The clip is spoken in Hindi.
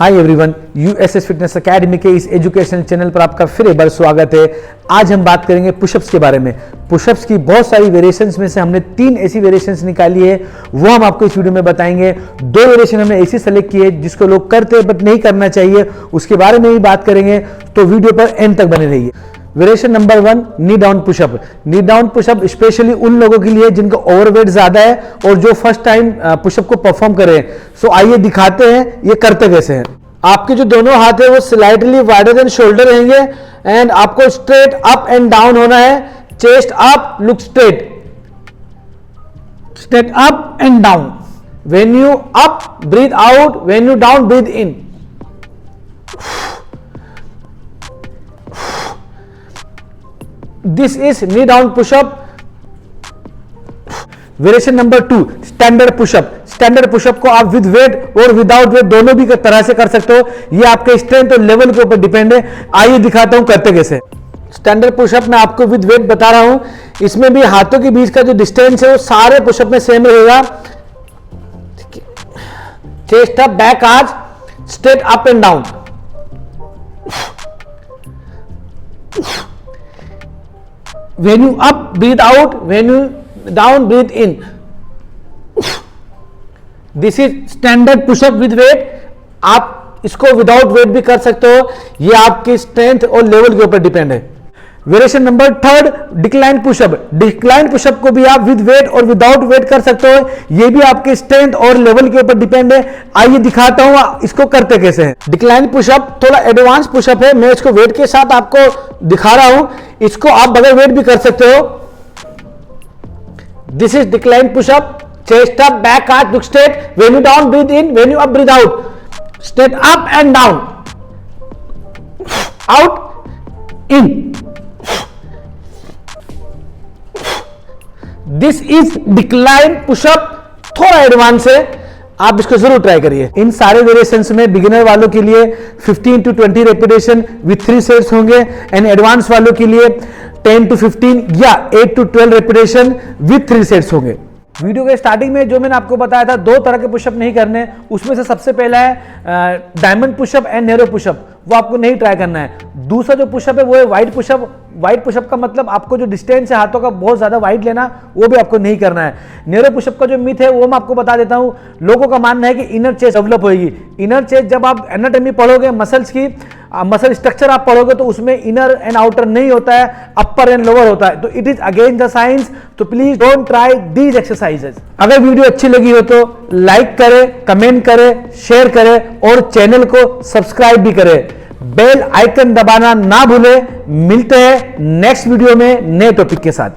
Hi everyone, USS fitness academy के इस एजुकेशनल चैनल पर आपका फिर एक बार स्वागत है। आज हम बात करेंगे पुशअप्स के बारे में। पुशअप्स की बहुत सारी वेरिएशंस में से हमने 3 ऐसी वेरिएशंस निकाली है, वो हम आपको इस वीडियो में बताएंगे। 2 वेरिएशन हमने ऐसी सेलेक्ट की है जिसको लोग करते हैं बट नहीं करना चाहिए, उसके बारे में भी बात करेंगे, तो वीडियो पर एंड तक बने रहिए। Variation number 1, knee down pushup. Knee down pushup specially उन लोगों के लिए जिनका ओवरवेट ज्यादा है और जो फर्स्ट टाइम पुशअप को परफॉर्म कर रहे हैं। सो आइए दिखाते हैं ये करते कैसे हैं। आपके जो दोनों हाथ है वो स्लाइटली वाइडर देन शोल्डर रहेंगे एंड आपको स्ट्रेट अप एंड डाउन होना है। Chest up, look straight, straight up and down. When you up breathe out, when you down breathe in. This is knee down push-up. Variation number 2, standard pushup. Standard pushup को आप विद वेट और विदाउट वेट दोनों भी तरह से कर सकते हो, ये आपके स्ट्रेंथ और लेवल के ऊपर डिपेंड है। आइए दिखाता हूं करते कैसे। स्टैंडर्ड पुशअप में आपको विद वेट बता रहा हूं, इसमें भी हाथों के बीच का जो डिस्टेंस है वो सारे पुशअप में सेम रहेगा। Chest up, back arch, straight up and down. When you up, breathe out. When you down, breathe in. This is standard push-up with weight. आप इसको विदाउट वेट भी कर सकते हो, ये आपकी स्ट्रेंथ और लेवल के ऊपर डिपेंड है। Variation number 3, decline pushup. Decline pushup को भी आप विद वेट और विदाउट वेट कर सकते हो, ये भी आपके स्ट्रेंथ और लेवल के ऊपर डिपेंड है। आइए दिखाता हूं इसको करते कैसे हैं। डिक्लाइन पुशअप थोड़ा एडवांस पुशअप है, मैं इसको वेट के साथ आपको दिखा रहा हूं, इसको आप बगैर वेट भी कर सकते हो। This is decline pushup. Chest up, back arch, look straight. When you down breathe in, when you up breathe out. Straight up and down, out in. This is decline pushup, थोड़ा एडवांस है, आप इसको जरूर ट्राई करिए। इन सारे वेरिएशंस में बिगिनर वालों के लिए 15 to 20 रेपिटेशन विथ 3 सेट्स होंगे एंड एडवांस वालों के लिए 10 to 15 या 8 to 12 रेपिटेशन विथ 3 सेट्स होंगे। वीडियो के स्टार्टिंग में जो मैंने आपको बताया था 2 तरह के पुशअप नहीं करने, उसमें से सबसे पहला है diamond pushup and narrow pushup, वो आपको नहीं ट्राई करना है। दूसरा जो पुशअप है वो है वाइड पुशअप। वाइड पुशअप का मतलब आपको जो डिस्टेंस है हाथों का बहुत ज्यादा वाइड लेना, वो भी आपको नहीं करना है। नैरो पुशअप का जो मिथ है वो मैं आपको बता देता हूं। लोगों का मानना है कि इनर चेस्ट डेवलप होगी। इनर चेस्ट जब आप एनाटॉमी पढ़ोगे, मसल्स की मसल स्ट्रक्चर आप पढ़ोगे तो उसमें इनर एंड आउटर नहीं होता है, अपर एंड लोअर होता है, तो it is against the science. तो please don't try these exercises. अगर वीडियो अच्छी लगी हो तो लाइक करें, कमेंट करें, शेयर करें और चैनल को सब्सक्राइब भी करें। बेल आइकन दबाना ना भूलें। मिलते हैं नेक्स्ट वीडियो में नए टॉपिक के साथ।